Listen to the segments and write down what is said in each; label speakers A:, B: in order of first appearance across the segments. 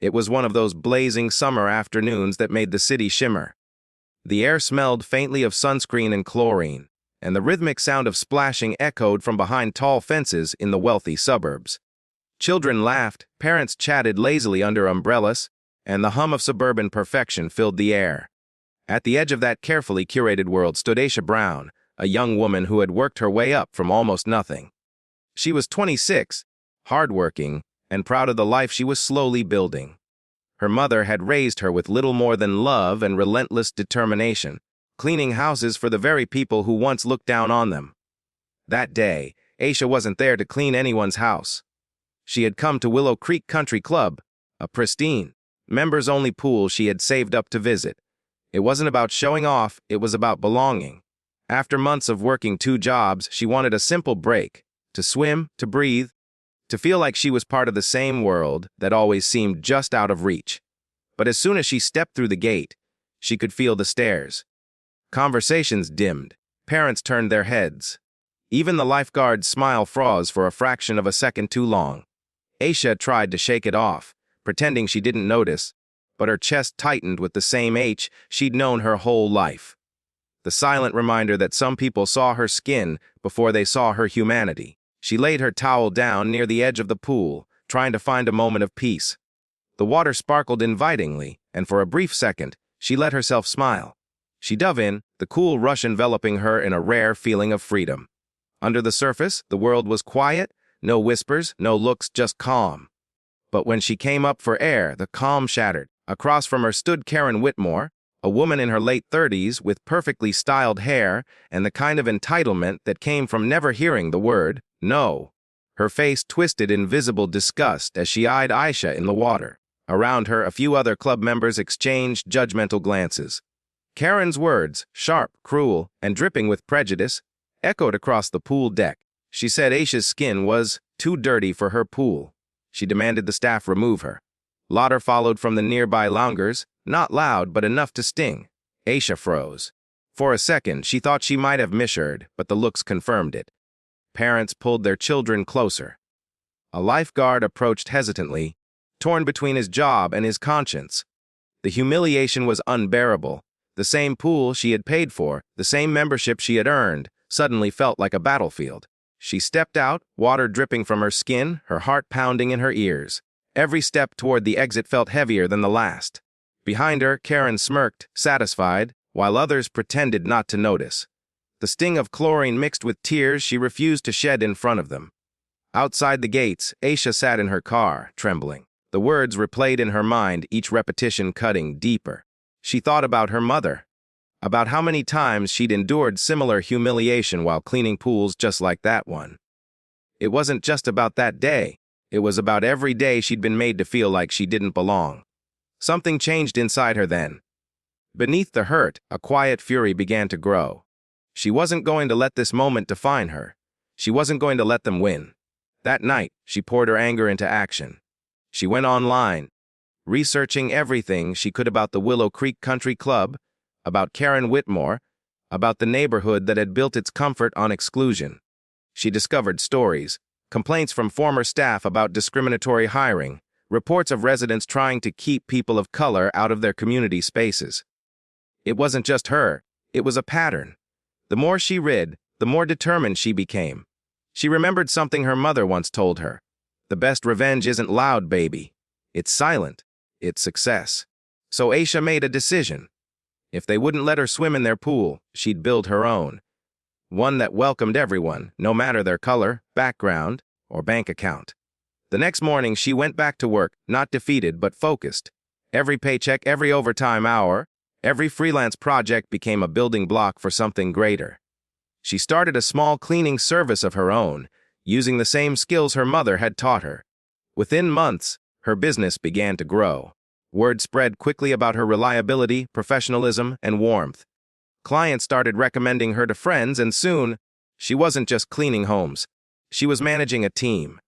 A: It was one of those blazing summer afternoons that made the city shimmer. The air smelled faintly of sunscreen and chlorine, and the rhythmic sound of splashing echoed from behind tall fences in the wealthy suburbs. Children laughed, parents chatted lazily under umbrellas, and the hum of suburban perfection filled the air. At the edge of that carefully curated world stood Aisha Brown, a young woman who had worked her way up from almost nothing. She was 26, hardworking, and proud of the life she was slowly building. Her mother had raised her with little more than love and relentless determination, cleaning houses for the very people who once looked down on them. That day, Aisha wasn't there to clean anyone's house. She had come to Willow Creek Country Club, a pristine, members-only pool she had saved up to visit. It wasn't about showing off, it was about belonging. After months of working 2 jobs, she wanted a simple break, to swim, to breathe, to feel like she was part of the same world that always seemed just out of reach. But as soon as she stepped through the gate, she could feel the stares. Conversations dimmed, parents turned their heads. Even the lifeguard's smile froze for a fraction of a second too long. Aisha tried to shake it off, pretending she didn't notice, but her chest tightened with the same ache she'd known her whole life. The silent reminder that some people saw her skin before they saw her humanity. She laid her towel down near the edge of the pool, trying to find a moment of peace. The water sparkled invitingly, and for a brief second, she let herself smile. She dove in, the cool rush enveloping her in a rare feeling of freedom. Under the surface, the world was quiet, no whispers, no looks, just calm. But when she came up for air, the calm shattered. Across from her stood Karen Whitmore, a woman in her late 30s with perfectly styled hair and the kind of entitlement that came from never hearing the word no. Her face twisted in visible disgust as she eyed Aisha in the water. Around her, a few other club members exchanged judgmental glances. Karen's words, sharp, cruel, and dripping with prejudice, echoed across the pool deck. She said Aisha's skin was too dirty for her pool. She demanded the staff remove her. Laughter followed from the nearby loungers, not loud but enough to sting. Aisha froze. For a second, she thought she might have misheard, but the looks confirmed it. Parents pulled their children closer. A lifeguard approached hesitantly, torn between his job and his conscience. The humiliation was unbearable. The same pool she had paid for, the same membership she had earned, suddenly felt like a battlefield. She stepped out, water dripping from her skin, her heart pounding in her ears. Every step toward the exit felt heavier than the last. Behind her, Karen smirked, satisfied, while others pretended not to notice. The sting of chlorine mixed with tears she refused to shed in front of them. Outside the gates, Aisha sat in her car, trembling. The words replayed in her mind, each repetition cutting deeper. She thought about her mother, about how many times she'd endured similar humiliation while cleaning pools just like that one. It wasn't just about that day. It was about every day she'd been made to feel like she didn't belong. Something changed inside her then. Beneath the hurt, a quiet fury began to grow. She wasn't going to let this moment define her. She wasn't going to let them win. That night, she poured her anger into action. She went online, researching everything she could about the Willow Creek Country Club, about Karen Whitmore, about the neighborhood that had built its comfort on exclusion. She discovered stories, complaints from former staff about discriminatory hiring, reports of residents trying to keep people of color out of their community spaces. It wasn't just her, it was a pattern. The more she read, the more determined she became. She remembered something her mother once told her. The best revenge isn't loud, baby. It's silent. It's success. So Aisha made a decision. If they wouldn't let her swim in their pool, she'd build her own. One that welcomed everyone, no matter their color, background, or bank account. The next morning, she went back to work, not defeated but focused. Every paycheck, every overtime hour, every freelance project became a building block for something greater. She started a small cleaning service of her own, using the same skills her mother had taught her. Within months, her business began to grow. Word spread quickly about her reliability, professionalism, and warmth. Clients started recommending her to friends, and soon, she wasn't just cleaning homes. She was managing a team.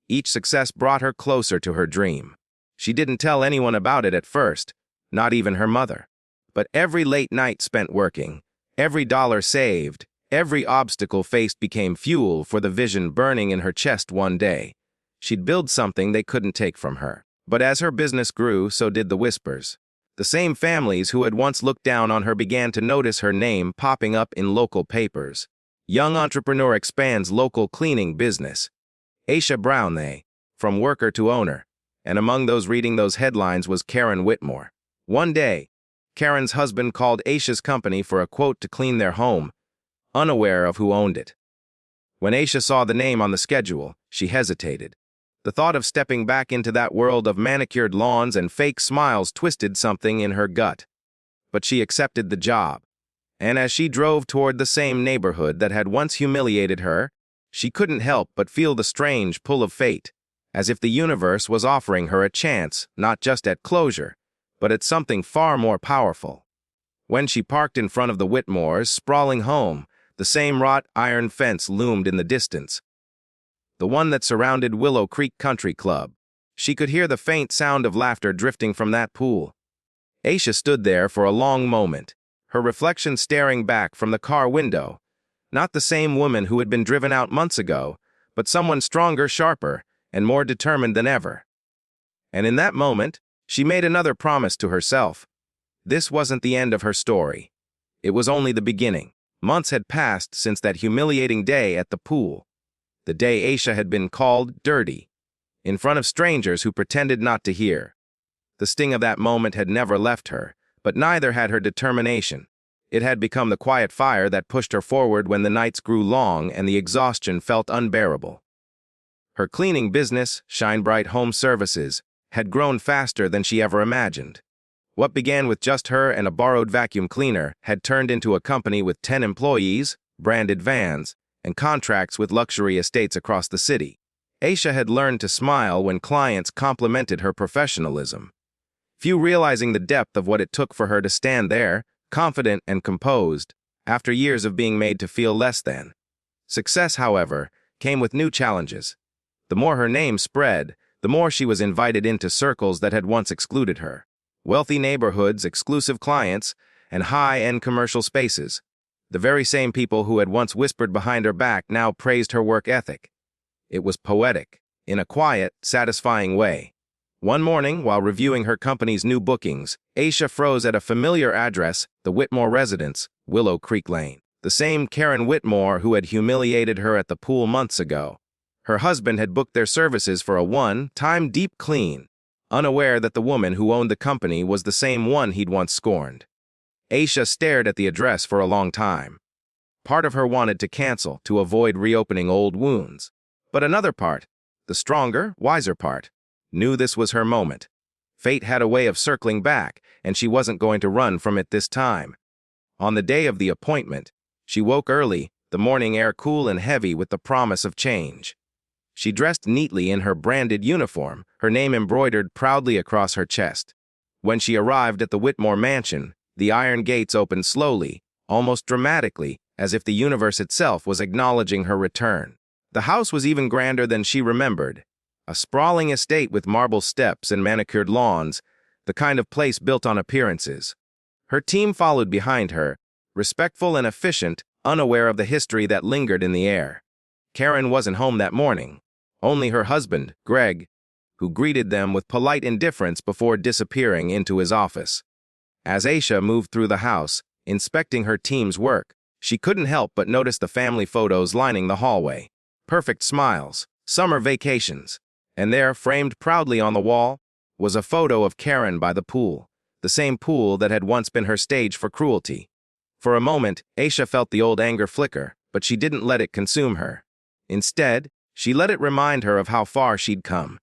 A: Each success brought her closer to her dream. She didn't tell anyone about it at first, not even her mother. But every late night spent working, every dollar saved, every obstacle faced became fuel for the vision burning in her chest one day. She'd build something they couldn't take from her. But as her business grew, so did the whispers. The same families who had once looked down on her began to notice her name popping up in local papers. Young entrepreneur expands local cleaning business. Aisha Brown from worker to owner. And among those reading those headlines was Karen Whitmore. One day, Karen's husband called Aisha's company for a quote to clean their home, unaware of who owned it. When Aisha saw the name on the schedule, she hesitated. The thought of stepping back into that world of manicured lawns and fake smiles twisted something in her gut. But she accepted the job. And as she drove toward the same neighborhood that had once humiliated her, she couldn't help but feel the strange pull of fate, as if the universe was offering her a chance, not just at closure, but at something far more powerful. When she parked in front of the Whitmores' sprawling home, the same wrought iron fence loomed in the distance, the one that surrounded Willow Creek Country Club. She could hear the faint sound of laughter drifting from that pool. Aisha stood there for a long moment, her reflection staring back from the car window. Not the same woman who had been driven out months ago, but someone stronger, sharper, and more determined than ever. And in that moment, she made another promise to herself. This wasn't the end of her story. It was only the beginning. Months had passed since that humiliating day at the pool. The day Aisha had been called dirty, in front of strangers who pretended not to hear. The sting of that moment had never left her, but neither had her determination. It had become the quiet fire that pushed her forward when the nights grew long and the exhaustion felt unbearable. Her cleaning business, Shine Bright Home Services, had grown faster than she ever imagined. What began with just her and a borrowed vacuum cleaner had turned into a company with 10 employees, branded vans, and contracts with luxury estates across the city. Aisha had learned to smile when clients complimented her professionalism, few realizing the depth of what it took for her to stand there, confident and composed, after years of being made to feel less than. Success, however, came with new challenges. The more her name spread, the more she was invited into circles that had once excluded her. Wealthy neighborhoods, exclusive clients, and high-end commercial spaces. The very same people who had once whispered behind her back now praised her work ethic. It was poetic, in a quiet, satisfying way. One morning, while reviewing her company's new bookings, Aisha froze at a familiar address, the Whitmore residence, Willow Creek Lane. The same Karen Whitmore who had humiliated her at the pool months ago. Her husband had booked their services for a one-time deep clean, unaware that the woman who owned the company was the same one he'd once scorned. Aisha stared at the address for a long time. Part of her wanted to cancel to avoid reopening old wounds. But another part, the stronger, wiser part, knew this was her moment. Fate had a way of circling back, and she wasn't going to run from it this time. On the day of the appointment, she woke early, the morning air cool and heavy with the promise of change. She dressed neatly in her branded uniform, her name embroidered proudly across her chest. When she arrived at the Whitmore mansion, the iron gates opened slowly, almost dramatically, as if the universe itself was acknowledging her return. The house was even grander than she remembered. A sprawling estate with marble steps and manicured lawns, the kind of place built on appearances. Her team followed behind her, respectful and efficient, unaware of the history that lingered in the air. Karen wasn't home that morning. Only her husband, Greg, who greeted them with polite indifference before disappearing into his office. As Aisha moved through the house, inspecting her team's work, she couldn't help but notice the family photos lining the hallway. Perfect smiles, summer vacations, and there, framed proudly on the wall, was a photo of Karen by the pool, the same pool that had once been her stage for cruelty. For a moment, Aisha felt the old anger flicker, but she didn't let it consume her. Instead, she let it remind her of how far she'd come.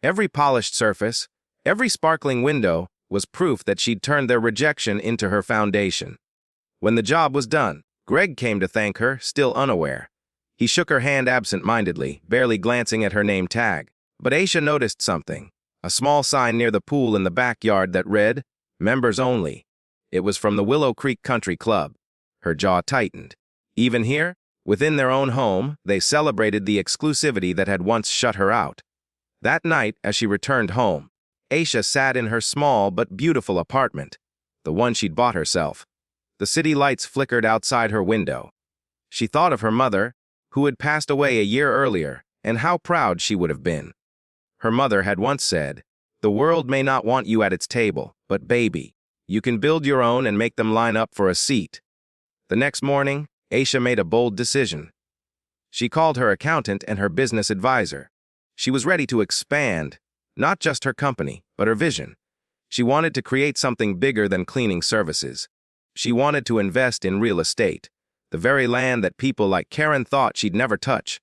A: Every polished surface, every sparkling window, was proof that she'd turned their rejection into her foundation. When the job was done, Greg came to thank her, still unaware. He shook her hand absent-mindedly, barely glancing at her name tag. But Aisha noticed something, a small sign near the pool in the backyard that read, "Members Only." It was from the Willow Creek Country Club. Her jaw tightened. Even here, within their own home, they celebrated the exclusivity that had once shut her out. That night, as she returned home, Aisha sat in her small but beautiful apartment, the one she'd bought herself. The city lights flickered outside her window. She thought of her mother, who had passed away a year earlier, and how proud she would have been. Her mother had once said, The world may not want you at its table, but baby, you can build your own and make them line up for a seat. The next morning, Aisha made a bold decision. She called her accountant and her business advisor. She was ready to expand, not just her company, but her vision. She wanted to create something bigger than cleaning services. She wanted to invest in real estate, the very land that people like Karen thought she'd never touch.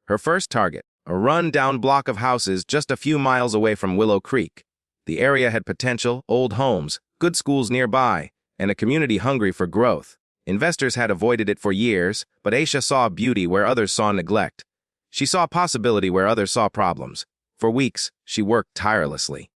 A: Her first target, a run-down block of houses just a few miles away from Willow Creek. The area had potential, old homes, good schools nearby, and a community hungry for growth. Investors had avoided it for years, but Aisha saw beauty where others saw neglect. She saw possibility where others saw problems. For weeks, she worked tirelessly.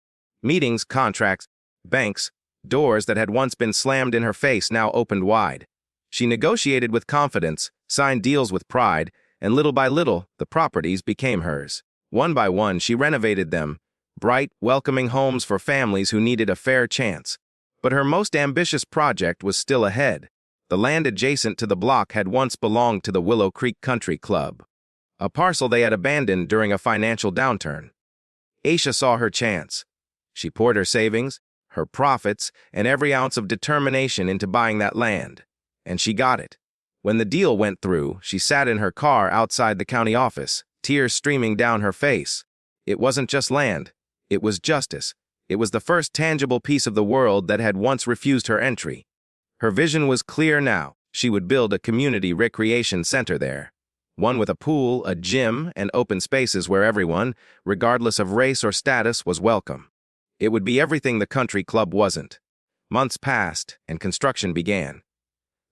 A: Meetings, contracts, banks, doors that had once been slammed in her face now opened wide. She negotiated with confidence, signed deals with pride, and little by little, the properties became hers. One by one, she renovated them, bright, welcoming homes for families who needed a fair chance. But her most ambitious project was still ahead. The land adjacent to the block had once belonged to the Willow Creek Country Club, a parcel they had abandoned during a financial downturn. Aisha saw her chance. She poured her savings, her profits, and every ounce of determination into buying that land. And she got it. When the deal went through, she sat in her car outside the county office, tears streaming down her face. It wasn't just land. It was justice. It was the first tangible piece of the world that had once refused her entry. Her vision was clear now. She would build a community recreation center there. One with a pool, a gym, and open spaces where everyone, regardless of race or status, was welcome. It would be everything the country club wasn't. Months passed, and construction began.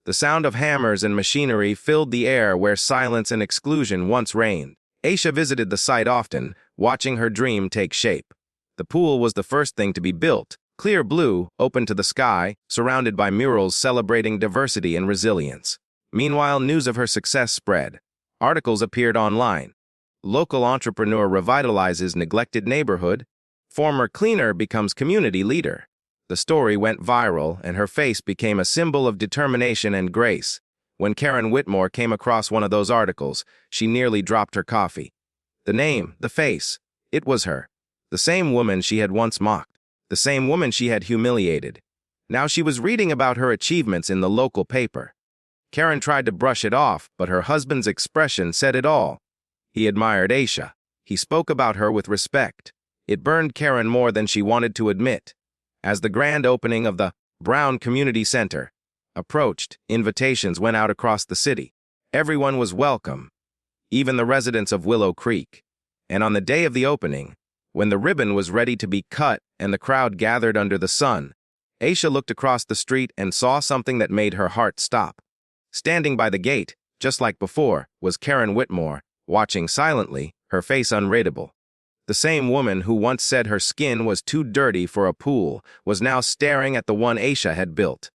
A: The sound of hammers and machinery filled the air where silence and exclusion once reigned. Aisha visited the site often, watching her dream take shape. The pool was the first thing to be built, clear blue, open to the sky, surrounded by murals celebrating diversity and resilience. Meanwhile, news of her success spread. Articles appeared online. Local entrepreneur revitalizes neglected neighborhood. Former cleaner becomes community leader. The story went viral, and her face became a symbol of determination and grace. When Karen Whitmore came across one of those articles, she nearly dropped her coffee. The name, the face, it was her. The same woman she had once mocked. The same woman she had humiliated. Now she was reading about her achievements in the local paper. Karen tried to brush it off, but her husband's expression said it all. He admired Aisha. He spoke about her with respect. It burned Karen more than she wanted to admit. As the grand opening of the Brown Community Center approached, invitations went out across the city. Everyone was welcome, even the residents of Willow Creek. And on the day of the opening, when the ribbon was ready to be cut and the crowd gathered under the sun, Aisha looked across the street and saw something that made her heart stop. Standing by the gate, just like before, was Karen Whitmore, watching silently, her face unreadable. The same woman who once said her skin was too dirty for a pool was now staring at the one Aisha had built.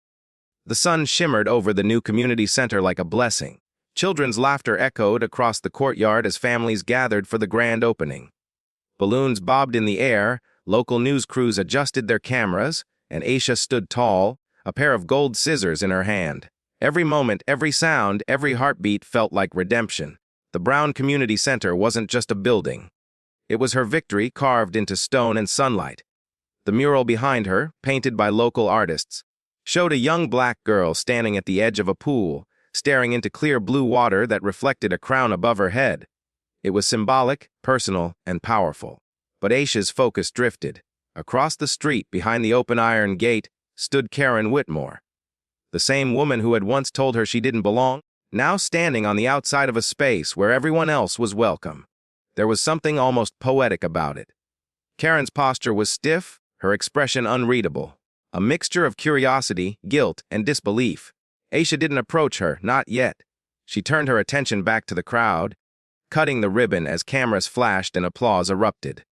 A: The sun shimmered over the new community center like a blessing. Children's laughter echoed across the courtyard as families gathered for the grand opening. Balloons bobbed in the air, local news crews adjusted their cameras, and Aisha stood tall, a pair of gold scissors in her hand. Every moment, every sound, every heartbeat felt like redemption. The Brown Community Center wasn't just a building. It was her victory carved into stone and sunlight. The mural behind her, painted by local artists, showed a young black girl standing at the edge of a pool, staring into clear blue water that reflected a crown above her head. It was symbolic, personal, and powerful. But Aisha's focus drifted. Across the street, behind the open iron gate, stood Karen Whitmore. The same woman who had once told her she didn't belong, now standing on the outside of a space where everyone else was welcome. There was something almost poetic about it. Karen's posture was stiff, her expression unreadable. A mixture of curiosity, guilt, and disbelief. Aisha didn't approach her, not yet. She turned her attention back to the crowd, cutting the ribbon as cameras flashed and applause erupted.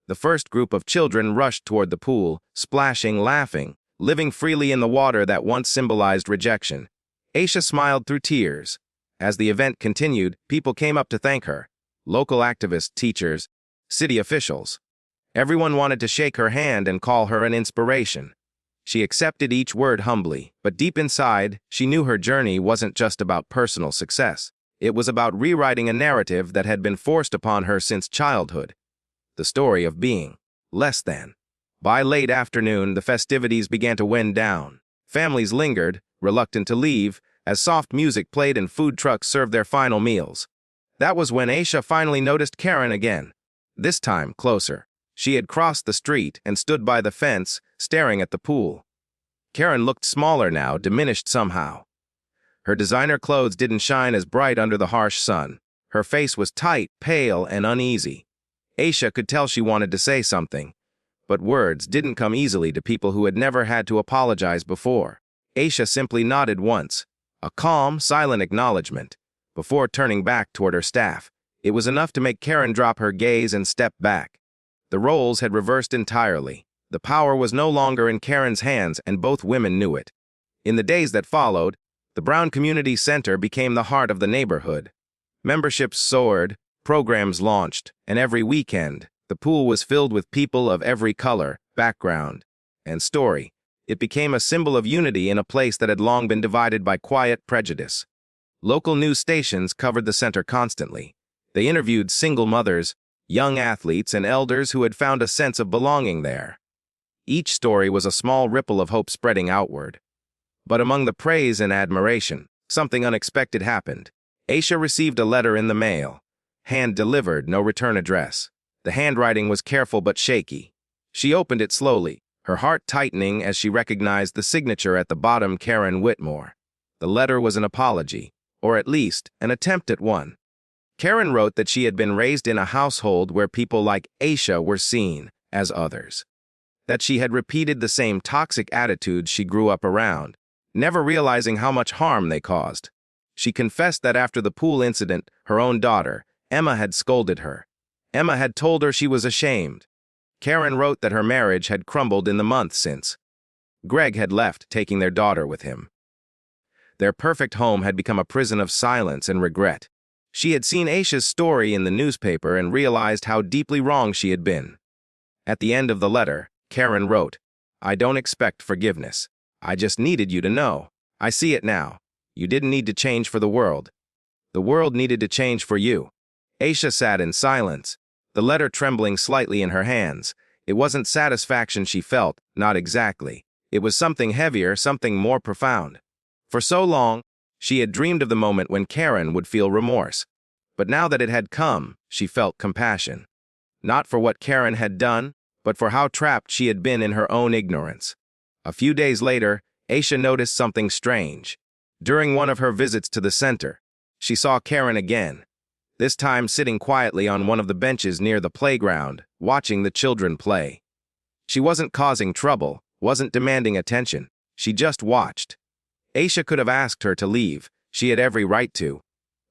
A: The first group of children rushed toward the pool, splashing, laughing, living freely in the water that once symbolized rejection. Aisha smiled through tears. As the event continued, people came up to thank her. Local activists, teachers, city officials. Everyone wanted to shake her hand and call her an inspiration. She accepted each word humbly, but deep inside, she knew her journey wasn't just about personal success. It was about rewriting a narrative that had been forced upon her since childhood. The story of being less than. By late afternoon, the festivities began to wind down. Families lingered, reluctant to leave, as soft music played and food trucks served their final meals. That was when Aisha finally noticed Karen again. This time, closer. She had crossed the street and stood by the fence, staring at the pool. Karen looked smaller now, diminished somehow. Her designer clothes didn't shine as bright under the harsh sun. Her face was tight, pale, and uneasy. Aisha could tell she wanted to say something, but words didn't come easily to people who had never had to apologize before. Aisha simply nodded once, a calm, silent acknowledgement, before turning back toward her staff. It was enough to make Karen drop her gaze and step back. The roles had reversed entirely. The power was no longer in Karen's hands, and both women knew it. In the days that followed, the Brown Community Center became the heart of the neighborhood. Memberships soared, programs launched, and every weekend, the pool was filled with people of every color, background, and story. It became a symbol of unity in a place that had long been divided by quiet prejudice. Local news stations covered the center constantly. They interviewed single mothers, young athletes, and elders who had found a sense of belonging there. Each story was a small ripple of hope spreading outward. But among the praise and admiration, something unexpected happened. Aisha received a letter in the mail. Hand-delivered, no return address. The handwriting was careful but shaky. She opened it slowly, her heart tightening as she recognized the signature at the bottom, Karen Whitmore. The letter was an apology, or at least an attempt at one. Karen wrote that she had been raised in a household where people like Aisha were seen as others. That she had repeated the same toxic attitudes she grew up around, never realizing how much harm they caused. She confessed that after the pool incident, her own daughter, Emma, had scolded her. Emma had told her she was ashamed. Karen wrote that her marriage had crumbled in the month since. Greg had left, taking their daughter with him. Their perfect home had become a prison of silence and regret. She had seen Aisha's story in the newspaper and realized how deeply wrong she had been. At the end of the letter, Karen wrote, "I don't expect forgiveness. I just needed you to know. I see it now. You didn't need to change for the world. The world needed to change for you." Aisha sat in silence, the letter trembling slightly in her hands. It wasn't satisfaction she felt, not exactly. It was something heavier, something more profound. For so long, she had dreamed of the moment when Karen would feel remorse. But now that it had come, she felt compassion. Not for what Karen had done, but for how trapped she had been in her own ignorance. A few days later, Aisha noticed something strange. During one of her visits to the center, she saw Karen again, this time sitting quietly on one of the benches near the playground, watching the children play. She wasn't causing trouble, wasn't demanding attention. She just watched. Aisha could have asked her to leave. She had every right to.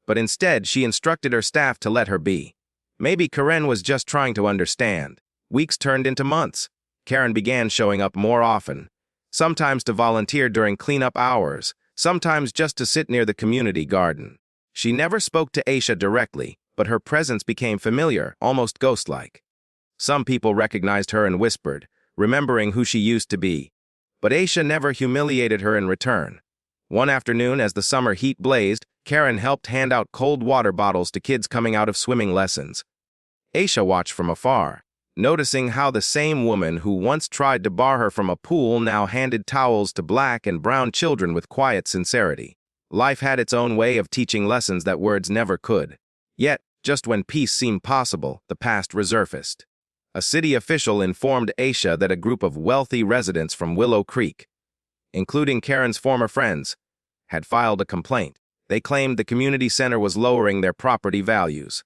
A: But instead, she instructed her staff to let her be. Maybe Karen was just trying to understand. Weeks turned into months. Karen began showing up more often, sometimes to volunteer during cleanup hours, sometimes just to sit near the community garden. She never spoke to Aisha directly, but her presence became familiar, almost ghost-like. Some people recognized her and whispered, remembering who she used to be. But Aisha never humiliated her in return. One afternoon, as the summer heat blazed, Karen helped hand out cold water bottles to kids coming out of swimming lessons. Aisha watched from afar, noticing how the same woman who once tried to bar her from a pool now handed towels to black and brown children with quiet sincerity. Life had its own way of teaching lessons that words never could. Yet, just when peace seemed possible, the past resurfaced. A city official informed Aisha that a group of wealthy residents from Willow Creek, including Karen's former friends, had filed a complaint. They claimed the community center was lowering their property values.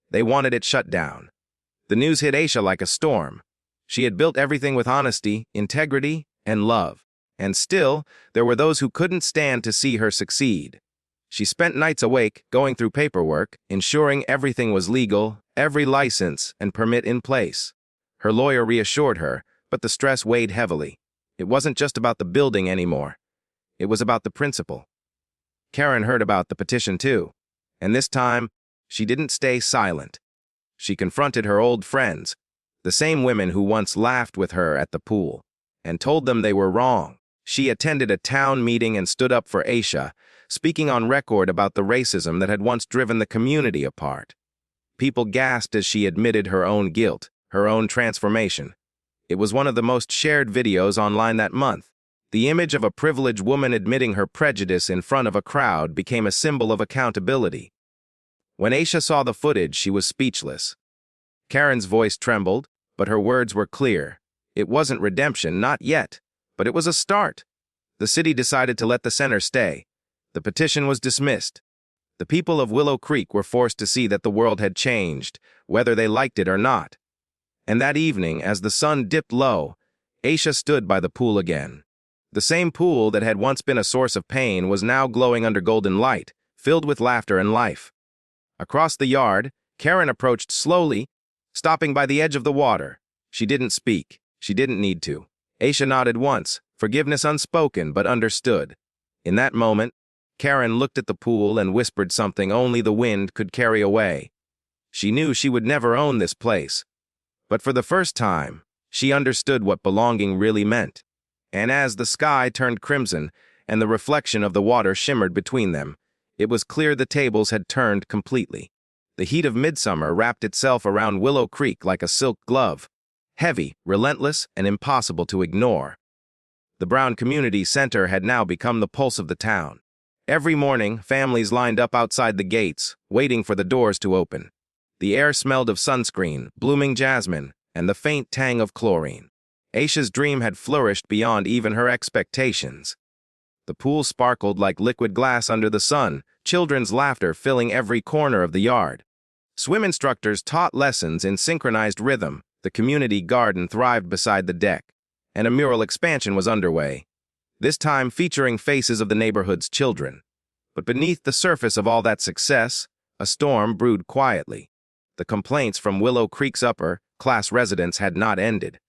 A: They wanted it shut down. The news hit Aisha like a storm. She had built everything with honesty, integrity, and love. And still, there were those who couldn't stand to see her succeed. She spent nights awake, going through paperwork, ensuring everything was legal, every license and permit in place. Her lawyer reassured her, but the stress weighed heavily. It wasn't just about the building anymore. It was about the principle. Karen heard about the petition too, and this time, she didn't stay silent. She confronted her old friends, the same women who once laughed with her at the pool, and told them they were wrong. She attended a town meeting and stood up for Aisha, speaking on record about the racism that had once driven the community apart. People gasped as she admitted her own guilt, her own transformation. It was one of the most shared videos online that month. The image of a privileged woman admitting her prejudice in front of a crowd became a symbol of accountability. When Aisha saw the footage, she was speechless. Karen's voice trembled, but her words were clear. It wasn't redemption, not yet, but it was a start. The city decided to let the center stay. The petition was dismissed. The people of Willow Creek were forced to see that the world had changed, whether they liked it or not. And that evening, as the sun dipped low, Aisha stood by the pool again. The same pool that had once been a source of pain was now glowing under golden light, filled with laughter and life. Across the yard, Karen approached slowly, stopping by the edge of the water. She didn't speak. She didn't need to. Aisha nodded once, forgiveness unspoken but understood. In that moment, Karen looked at the pool and whispered something only the wind could carry away. She knew she would never own this place. But for the first time, she understood what belonging really meant. And as the sky turned crimson and the reflection of the water shimmered between them, it was clear the tables had turned completely. The heat of midsummer wrapped itself around Willow Creek like a silk glove, heavy, relentless, and impossible to ignore. The Brown Community Center had now become the pulse of the town. Every morning, families lined up outside the gates, waiting for the doors to open. The air smelled of sunscreen, blooming jasmine, and the faint tang of chlorine. Aisha's dream had flourished beyond even her expectations. The pool sparkled like liquid glass under the sun, children's laughter filling every corner of the yard. Swim instructors taught lessons in synchronized rhythm, the community garden thrived beside the deck, and a mural expansion was underway, this time featuring faces of the neighborhood's children. But beneath the surface of all that success, a storm brewed quietly. The complaints from Willow Creek's upper-class residents had not ended.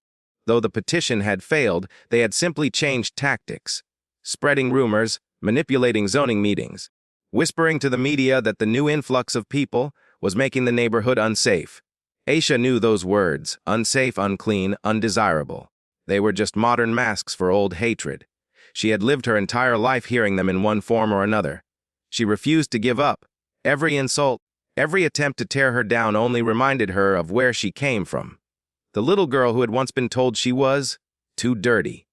A: Though the petition had failed, they had simply changed tactics, spreading rumors, manipulating zoning meetings, whispering to the media that the new influx of people was making the neighborhood unsafe. Aisha knew those words, unsafe, unclean, undesirable. They were just modern masks for old hatred. She had lived her entire life hearing them in one form or another. She refused to give up. Every insult, every attempt to tear her down only reminded her of where she came from. The little girl who had once been told she was too dirty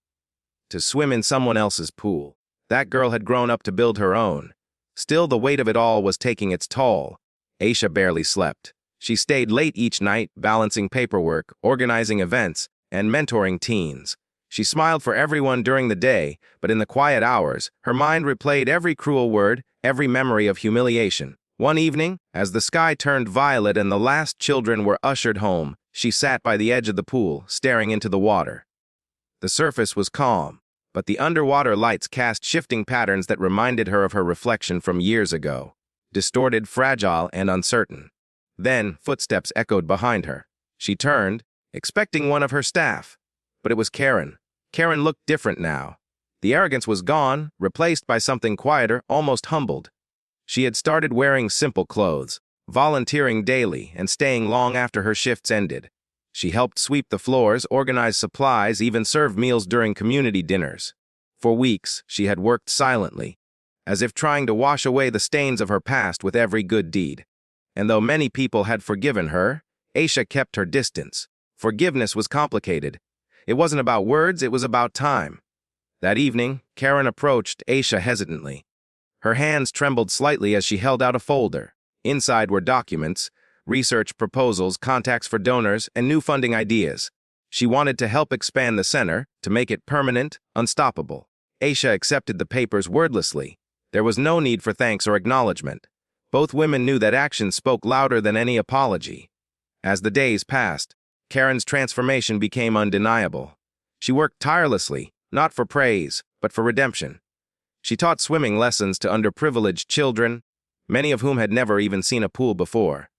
A: to swim in someone else's pool. That girl had grown up to build her own. Still, the weight of it all was taking its toll. Aisha barely slept. She stayed late each night, balancing paperwork, organizing events, and mentoring teens. She smiled for everyone during the day, but in the quiet hours, her mind replayed every cruel word, every memory of humiliation. One evening, as the sky turned violet and the last children were ushered home, she sat by the edge of the pool, staring into the water. The surface was calm, but the underwater lights cast shifting patterns that reminded her of her reflection from years ago, distorted, fragile, and uncertain. Then, footsteps echoed behind her. She turned, expecting one of her staff. But it was Karen. Karen looked different now. The arrogance was gone, replaced by something quieter, almost humbled. She had started wearing simple clothes, volunteering daily, and staying long after her shifts ended. She helped sweep the floors, organize supplies, even serve meals during community dinners. For weeks, she had worked silently, as if trying to wash away the stains of her past with every good deed. And though many people had forgiven her, Aisha kept her distance. Forgiveness was complicated. It wasn't about words, it was about time. That evening, Karen approached Aisha hesitantly. Her hands trembled slightly as she held out a folder. Inside were documents, research proposals, contacts for donors, and new funding ideas. She wanted to help expand the center, to make it permanent, unstoppable. Aisha accepted the papers wordlessly. There was no need for thanks or acknowledgement. Both women knew that action spoke louder than any apology. As the days passed, Karen's transformation became undeniable. She worked tirelessly, not for praise, but for redemption. She taught swimming lessons to underprivileged children, many of whom had never even seen a pool before.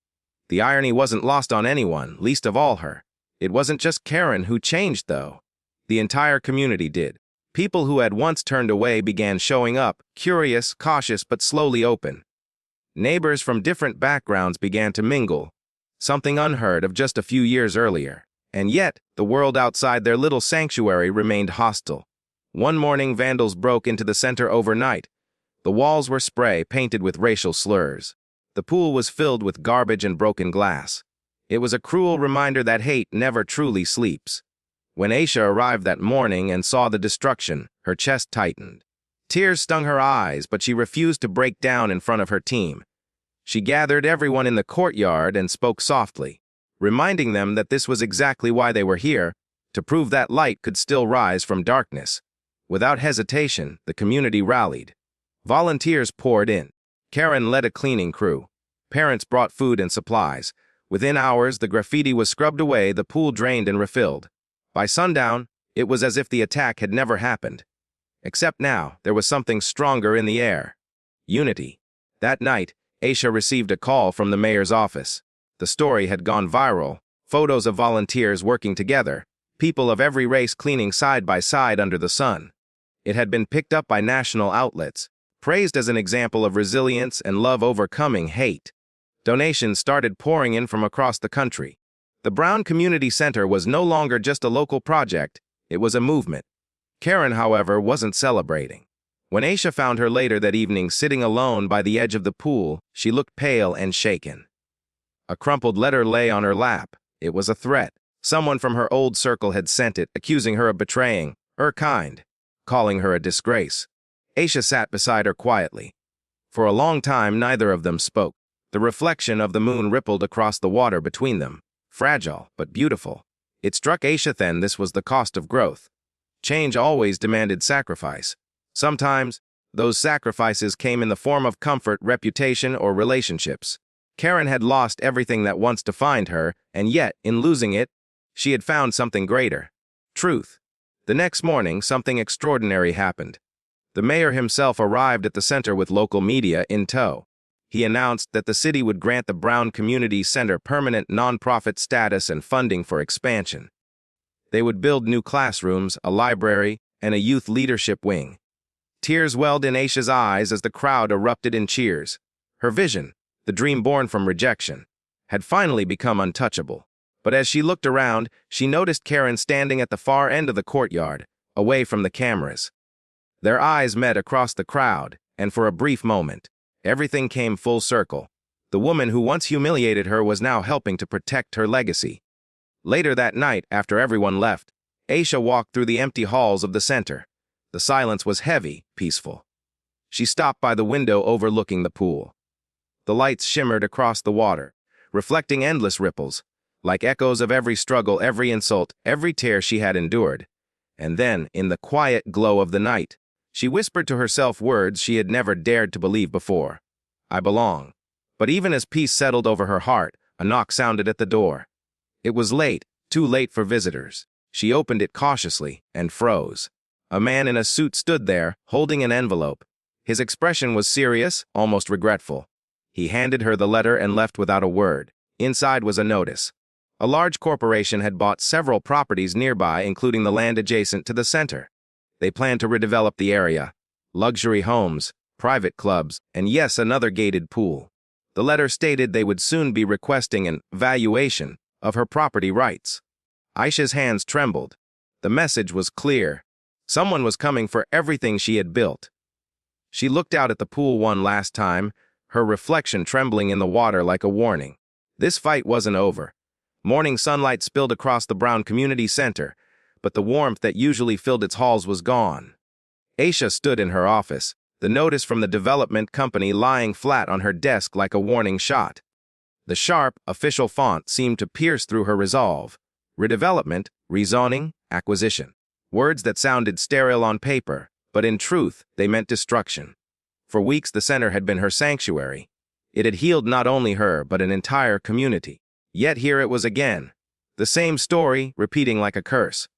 A: The irony wasn't lost on anyone, least of all her. It wasn't just Karen who changed, though. The entire community did. People who had once turned away began showing up, curious, cautious, but slowly open. Neighbors from different backgrounds began to mingle, something unheard of just a few years earlier. And yet, the world outside their little sanctuary remained hostile. One morning, vandals broke into the center overnight. The walls were spray-painted with racial slurs. The pool was filled with garbage and broken glass. It was a cruel reminder that hate never truly sleeps. When Aisha arrived that morning and saw the destruction, her chest tightened. Tears stung her eyes, but she refused to break down in front of her team. She gathered everyone in the courtyard and spoke softly, reminding them that this was exactly why they were here, to prove that light could still rise from darkness. Without hesitation, the community rallied. Volunteers poured in. Karen led a cleaning crew. Parents brought food and supplies. Within hours, the graffiti was scrubbed away, the pool drained and refilled. By sundown, it was as if the attack had never happened. Except now, there was something stronger in the air. Unity. That night, Aisha received a call from the mayor's office. The story had gone viral. Photos of volunteers working together, people of every race cleaning side by side under the sun. It had been picked up by national outlets, praised as an example of resilience and love overcoming hate. Donations started pouring in from across the country. The Brown Community Center was no longer just a local project, it was a movement. Karen, however, wasn't celebrating. When Aisha found her later that evening sitting alone by the edge of the pool, she looked pale and shaken. A crumpled letter lay on her lap. It was a threat. Someone from her old circle had sent it, accusing her of betraying her kind, calling her a disgrace. Aisha sat beside her quietly. For a long time, neither of them spoke. The reflection of the moon rippled across the water between them, fragile but beautiful. It struck Aisha then this was the cost of growth. Change always demanded sacrifice. Sometimes, those sacrifices came in the form of comfort, reputation, or relationships. Karen had lost everything that once defined her, and yet, in losing it, she had found something greater. Truth. The next morning, something extraordinary happened. The mayor himself arrived at the center with local media in tow. He announced that the city would grant the Brown Community Center permanent nonprofit status and funding for expansion. They would build new classrooms, a library, and a youth leadership wing. Tears welled in Aisha's eyes as the crowd erupted in cheers. Her vision, the dream born from rejection, had finally become untouchable. But as she looked around, she noticed Karen standing at the far end of the courtyard, away from the cameras. Their eyes met across the crowd, and for a brief moment, everything came full circle. The woman who once humiliated her was now helping to protect her legacy. Later that night, after everyone left, Aisha walked through the empty halls of the center. The silence was heavy, peaceful. She stopped by the window overlooking the pool. The lights shimmered across the water, reflecting endless ripples, like echoes of every struggle, every insult, every tear she had endured. And then, in the quiet glow of the night, she whispered to herself words she had never dared to believe before. I belong. But even as peace settled over her heart, a knock sounded at the door. It was late, too late for visitors. She opened it cautiously and froze. A man in a suit stood there, holding an envelope. His expression was serious, almost regretful. He handed her the letter and left without a word. Inside was a notice. A large corporation had bought several properties nearby, including the land adjacent to the center. They planned to redevelop the area. Luxury homes, private clubs, and yes, another gated pool. The letter stated they would soon be requesting an valuation of her property rights. Aisha's hands trembled. The message was clear. Someone was coming for everything she had built. She looked out at the pool one last time, her reflection trembling in the water like a warning. This fight wasn't over. Morning sunlight spilled across the Brown Community Center, but the warmth that usually filled its halls was gone. Aisha stood in her office, the notice from the development company lying flat on her desk like a warning shot. The sharp, official font seemed to pierce through her resolve. Redevelopment, rezoning, acquisition. Words that sounded sterile on paper, but in truth, they meant destruction. For weeks, the center had been her sanctuary. It had healed not only her, but an entire community. Yet here it was again. The same story, repeating like a curse.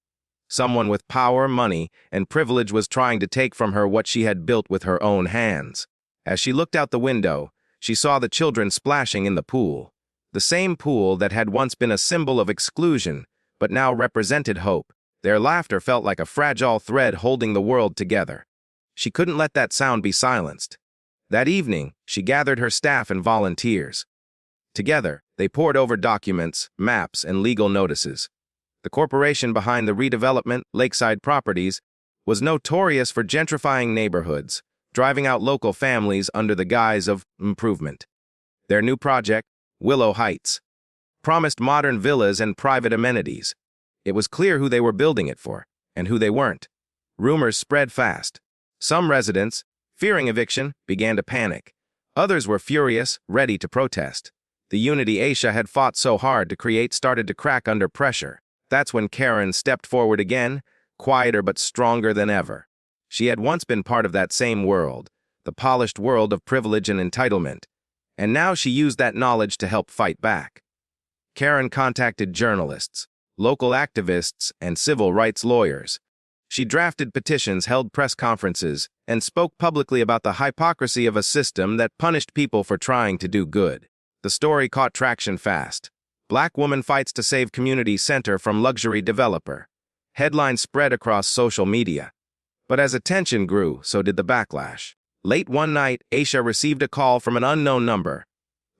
A: Someone with power, money, and privilege was trying to take from her what she had built with her own hands. As she looked out the window, she saw the children splashing in the pool. The same pool that had once been a symbol of exclusion, but now represented hope. Their laughter felt like a fragile thread holding the world together. She couldn't let that sound be silenced. That evening, she gathered her staff and volunteers. Together, they pored over documents, maps, and legal notices. The corporation behind the redevelopment, Lakeside Properties, was notorious for gentrifying neighborhoods, driving out local families under the guise of improvement. Their new project, Willow Heights, promised modern villas and private amenities. It was clear who they were building it for, and who they weren't. Rumors spread fast. Some residents, fearing eviction, began to panic. Others were furious, ready to protest. The unity Aisha had fought so hard to create started to crack under pressure. That's when Karen stepped forward again, quieter but stronger than ever. She had once been part of that same world, the polished world of privilege and entitlement, and now she used that knowledge to help fight back. Karen contacted journalists, local activists, and civil rights lawyers. She drafted petitions, held press conferences, and spoke publicly about the hypocrisy of a system that punished people for trying to do good. The story caught traction fast. Black woman fights to save community center from luxury developer. Headlines spread across social media. But as attention grew, so did the backlash. Late one night, Aisha received a call from an unknown number.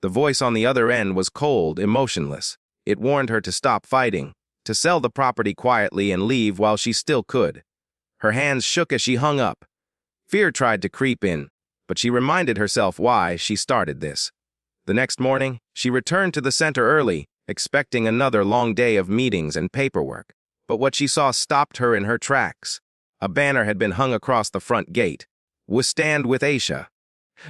A: The voice on the other end was cold, emotionless. It warned her to stop fighting, to sell the property quietly and leave while she still could. Her hands shook as she hung up. Fear tried to creep in, but she reminded herself why she started this. The next morning, she returned to the center early, expecting another long day of meetings and paperwork. But what she saw stopped her in her tracks. A banner had been hung across the front gate. "Stand with Aisha."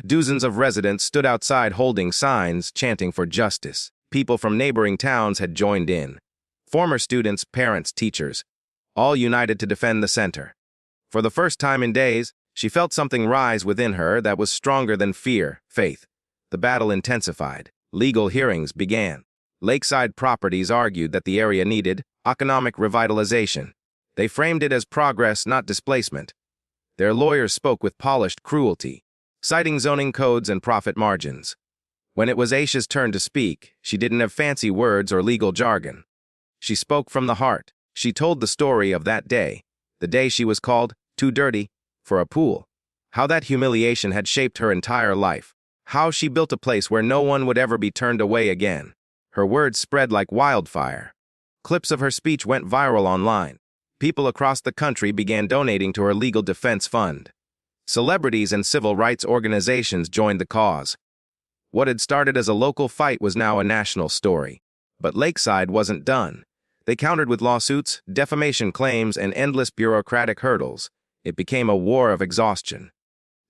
A: Dozens of residents stood outside holding signs, chanting for justice. People from neighboring towns had joined in. Former students, parents, teachers, all united to defend the center. For the first time in days, she felt something rise within her that was stronger than fear, faith. The battle intensified. Legal hearings began. Lakeside Properties argued that the area needed economic revitalization. They framed it as progress, not displacement. Their lawyers spoke with polished cruelty, citing zoning codes and profit margins. When it was Aisha's turn to speak, she didn't have fancy words or legal jargon. She spoke from the heart. She told the story of that day, the day she was called too dirty for a pool, how that humiliation had shaped her entire life, how she built a place where no one would ever be turned away again. Her words spread like wildfire. Clips of her speech went viral online. People across the country began donating to her legal defense fund. Celebrities and civil rights organizations joined the cause. What had started as a local fight was now a national story. But Lakeside wasn't done. They countered with lawsuits, defamation claims, and endless bureaucratic hurdles. It became a war of exhaustion,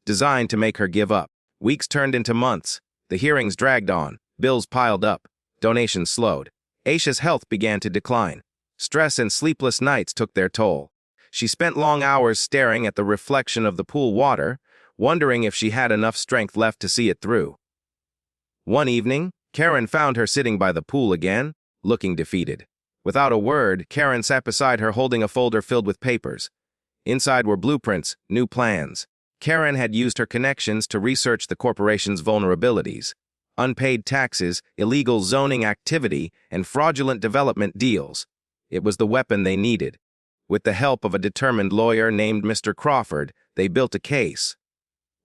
A: designed to make her give up. Weeks turned into months. The hearings dragged on. Bills piled up. Donations slowed. Aisha's health began to decline. Stress and sleepless nights took their toll. She spent long hours staring at the reflection of the pool water, wondering if she had enough strength left to see it through. One evening, Karen found her sitting by the pool again, looking defeated. Without a word, Karen sat beside her holding a folder filled with papers. Inside were blueprints, new plans. Karen had used her connections to research the corporation's vulnerabilities. Unpaid taxes, illegal zoning activity, and fraudulent development deals. It was the weapon they needed. With the help of a determined lawyer named Mr. Crawford, they built a case.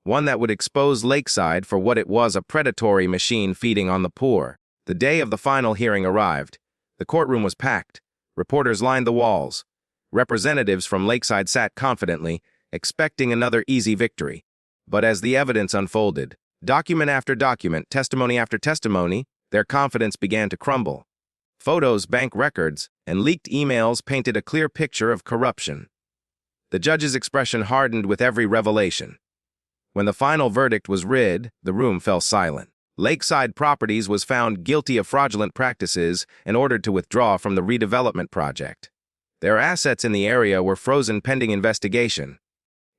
A: One that would expose Lakeside for what it was, a predatory machine feeding on the poor. The day of the final hearing arrived. The courtroom was packed. Reporters lined the walls. Representatives from Lakeside sat confidently, expecting another easy victory. But as the evidence unfolded, document after document, testimony after testimony, their confidence began to crumble. Photos, bank records, and leaked emails painted a clear picture of corruption. The judge's expression hardened with every revelation. When the final verdict was read, the room fell silent. Lakeside Properties was found guilty of fraudulent practices and ordered to withdraw from the redevelopment project. Their assets in the area were frozen pending investigation.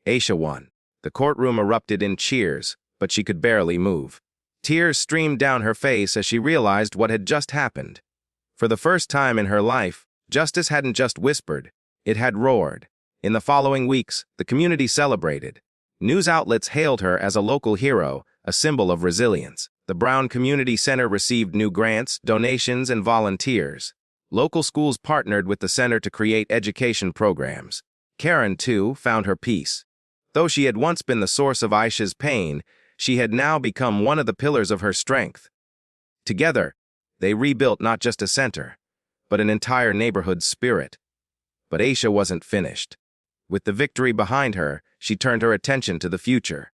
A: Aisha won. The courtroom erupted in cheers, but she could barely move. Tears streamed down her face as she realized what had just happened. For the first time in her life, justice hadn't just whispered, it had roared. In the following weeks, the community celebrated. News outlets hailed her as a local hero, a symbol of resilience. The Brown Community Center received new grants, donations, and volunteers. Local schools partnered with the center to create education programs. Karen, too, found her peace. Though she had once been the source of Aisha's pain, she had now become one of the pillars of her strength. Together, they rebuilt not just a center, but an entire neighborhood's spirit. But Aisha wasn't finished. With the victory behind her, she turned her attention to the future.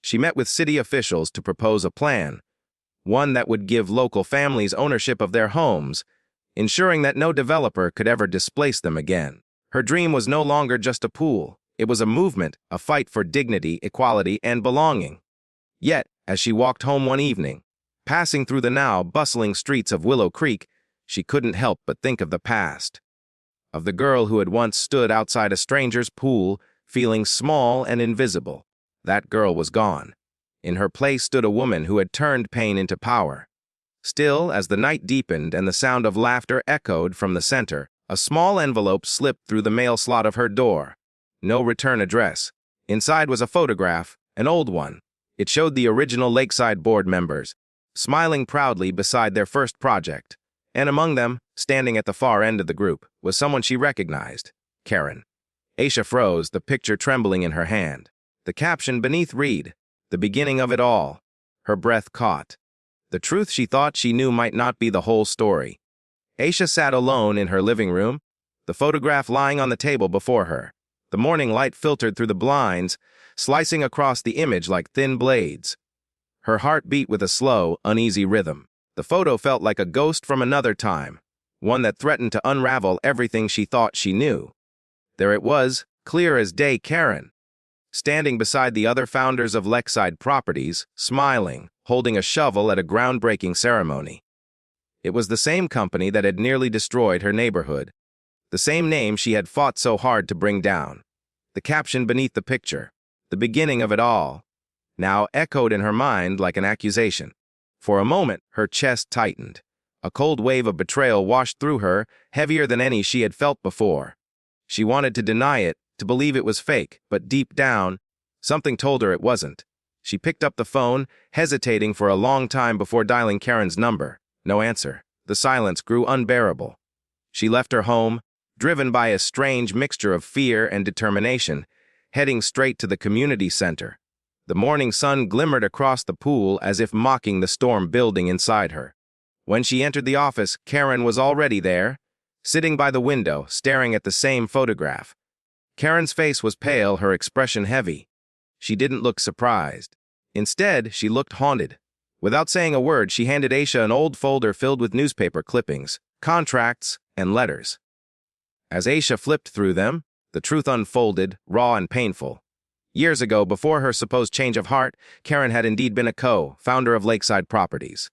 A: She met with city officials to propose a plan, one that would give local families ownership of their homes, ensuring that no developer could ever displace them again. Her dream was no longer just a pool. It was a movement, a fight for dignity, equality, and belonging. Yet, as she walked home one evening, passing through the now bustling streets of Willow Creek, she couldn't help but think of the past. Of the girl who had once stood outside a stranger's pool, feeling small and invisible. That girl was gone. In her place stood a woman who had turned pain into power. Still, as the night deepened and the sound of laughter echoed from the center, a small envelope slipped through the mail slot of her door. No return address. Inside was a photograph, an old one. It showed the original Lakeside board members, smiling proudly beside their first project. And among them, standing at the far end of the group, was someone she recognized, Karen. Aisha froze, the picture trembling in her hand. The caption beneath read, "The beginning of it all." Her breath caught. The truth she thought she knew might not be the whole story. Aisha sat alone in her living room, the photograph lying on the table before her. The morning light filtered through the blinds, slicing across the image like thin blades. Her heart beat with a slow, uneasy rhythm. The photo felt like a ghost from another time, one that threatened to unravel everything she thought she knew. There it was, clear as day, Karen, standing beside the other founders of Lakeside Properties, smiling, holding a shovel at a groundbreaking ceremony. It was the same company that had nearly destroyed her neighborhood, the same name she had fought so hard to bring down. The caption beneath the picture, "The beginning of it all," now echoed in her mind like an accusation. For a moment, her chest tightened. A cold wave of betrayal washed through her, heavier than any she had felt before. She wanted to deny it, to believe it was fake, but deep down, something told her it wasn't. She picked up the phone, hesitating for a long time before dialing Karen's number. No answer. The silence grew unbearable. She left her home, driven by a strange mixture of fear and determination, heading straight to the community center. The morning sun glimmered across the pool as if mocking the storm building inside her. When she entered the office, Karen was already there, sitting by the window, staring at the same photograph. Karen's face was pale, her expression heavy. She didn't look surprised. Instead, she looked haunted. Without saying a word, she handed Aisha an old folder filled with newspaper clippings, contracts, and letters. As Aisha flipped through them, the truth unfolded, raw and painful. Years ago, before her supposed change of heart, Karen had indeed been a co-founder of Lakeside Properties.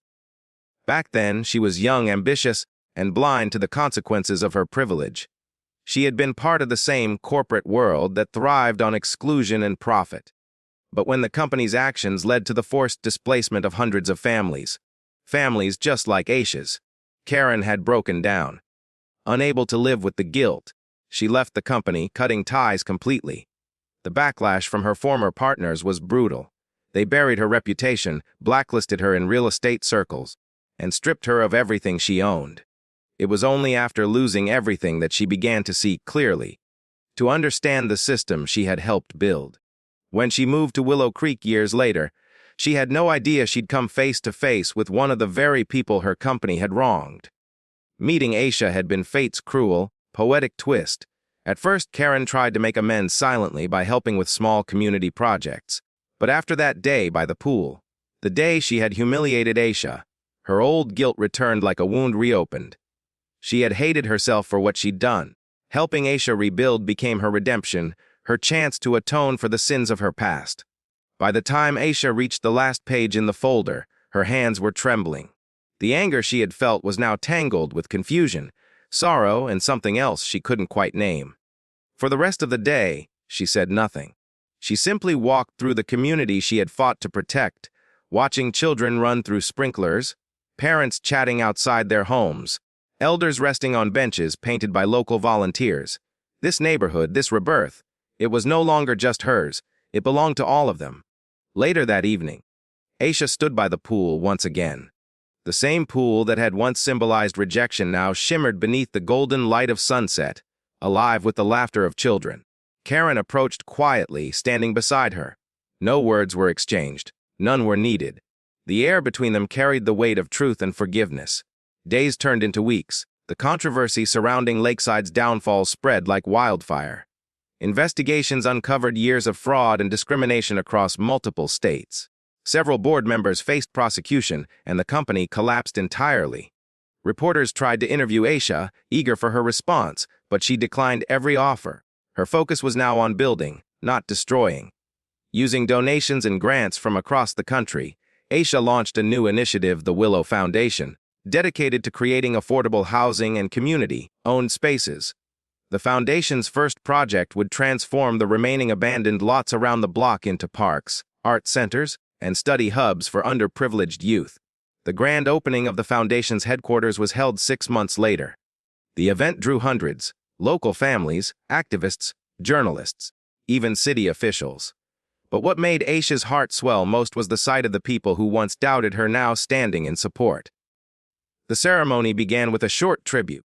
A: Back then, she was young, ambitious, and blind to the consequences of her privilege. She had been part of the same corporate world that thrived on exclusion and profit. But when the company's actions led to the forced displacement of hundreds of families just like Aisha's, Karen had broken down. Unable to live with the guilt, she left the company, cutting ties completely. The backlash from her former partners was brutal. They buried her reputation, blacklisted her in real estate circles, and stripped her of everything she owned. It was only after losing everything that she began to see clearly, to understand the system she had helped build. When she moved to Willow Creek years later, she had no idea she'd come face to face with one of the very people her company had wronged. Meeting Aisha had been fate's cruel, poetic twist. At first, Karen tried to make amends silently by helping with small community projects. But after that day by the pool, the day she had humiliated Aisha, her old guilt returned like a wound reopened. She had hated herself for what she'd done. Helping Aisha rebuild became her redemption, her chance to atone for the sins of her past. By the time Aisha reached the last page in the folder, her hands were trembling. The anger she had felt was now tangled with confusion, sorrow, and something else she couldn't quite name. For the rest of the day, she said nothing. She simply walked through the community she had fought to protect, watching children run through sprinklers, parents chatting outside their homes, elders resting on benches painted by local volunteers. This neighborhood, this rebirth, it was no longer just hers, it belonged to all of them. Later that evening, Aisha stood by the pool once again. The same pool that had once symbolized rejection now shimmered beneath the golden light of sunset, alive with the laughter of children. Karen approached quietly, standing beside her. No words were exchanged. None were needed. The air between them carried the weight of truth and forgiveness. Days turned into weeks. The controversy surrounding Lakeside's downfall spread like wildfire. Investigations uncovered years of fraud and discrimination across multiple states. Several board members faced prosecution, and the company collapsed entirely. Reporters tried to interview Aisha, eager for her response, but she declined every offer. Her focus was now on building, not destroying. Using donations and grants from across the country, Aisha launched a new initiative, the Willow Foundation, dedicated to creating affordable housing and community-owned spaces. The foundation's first project would transform the remaining abandoned lots around the block into parks, art centers, and study hubs for underprivileged youth. The grand opening of the foundation's headquarters was held 6 months later. The event drew hundreds, local families, activists, journalists, even city officials. But what made Aisha's heart swell most was the sight of the people who once doubted her now standing in support. The ceremony began with a short tribute.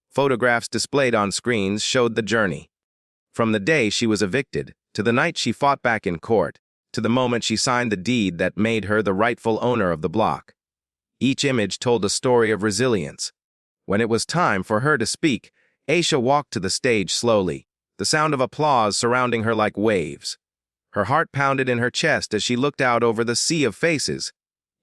A: Photographs displayed on screens showed the journey. From the day she was evicted, to the night she fought back in court, to the moment she signed the deed that made her the rightful owner of the block. Each image told a story of resilience. When it was time for her to speak, Aisha walked to the stage slowly, the sound of applause surrounding her like waves. Her heart pounded in her chest as she looked out over the sea of faces.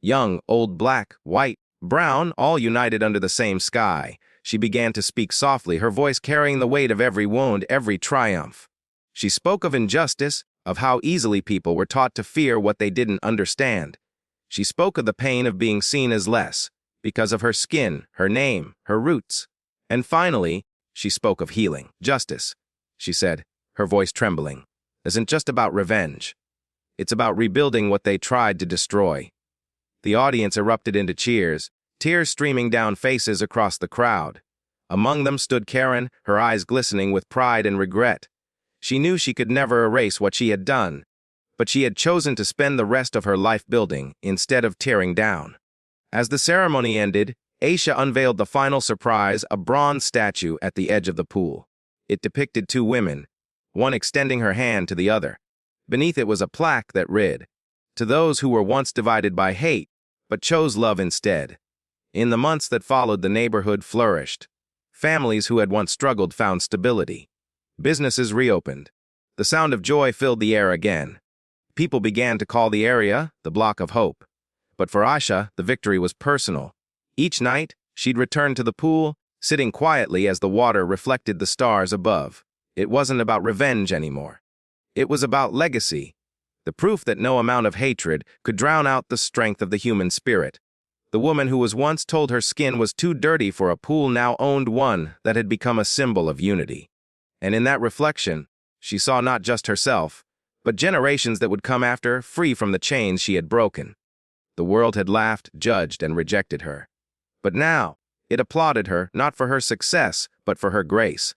A: Young, old, black, white, brown, all united under the same sky. She began to speak softly, her voice carrying the weight of every wound, every triumph. She spoke of injustice, of how easily people were taught to fear what they didn't understand. She spoke of the pain of being seen as less, because of her skin, her name, her roots. And finally, she spoke of healing. Justice, she said, her voice trembling, isn't just about revenge. It's about rebuilding what they tried to destroy. The audience erupted into cheers, tears streaming down faces across the crowd. Among them stood Karen, her eyes glistening with pride and regret. She knew she could never erase what she had done, but she had chosen to spend the rest of her life building instead of tearing down. As the ceremony ended, Aisha unveiled the final surprise, a bronze statue at the edge of the pool. It depicted 2 women, one extending her hand to the other. Beneath it was a plaque that read, "To those who were once divided by hate, but chose love instead." In the months that followed, the neighborhood flourished. Families who had once struggled found stability. Businesses reopened. The sound of joy filled the air again. People began to call the area the Block of Hope. But for Aisha, the victory was personal. Each night, she'd return to the pool, sitting quietly as the water reflected the stars above. It wasn't about revenge anymore. It was about legacy, the proof that no amount of hatred could drown out the strength of the human spirit. The woman who was once told her skin was too dirty for a pool now owned one that had become a symbol of unity. And in that reflection, she saw not just herself, but generations that would come after, free from the chains she had broken. The world had laughed, judged, and rejected her. But now, it applauded her not for her success, but for her grace.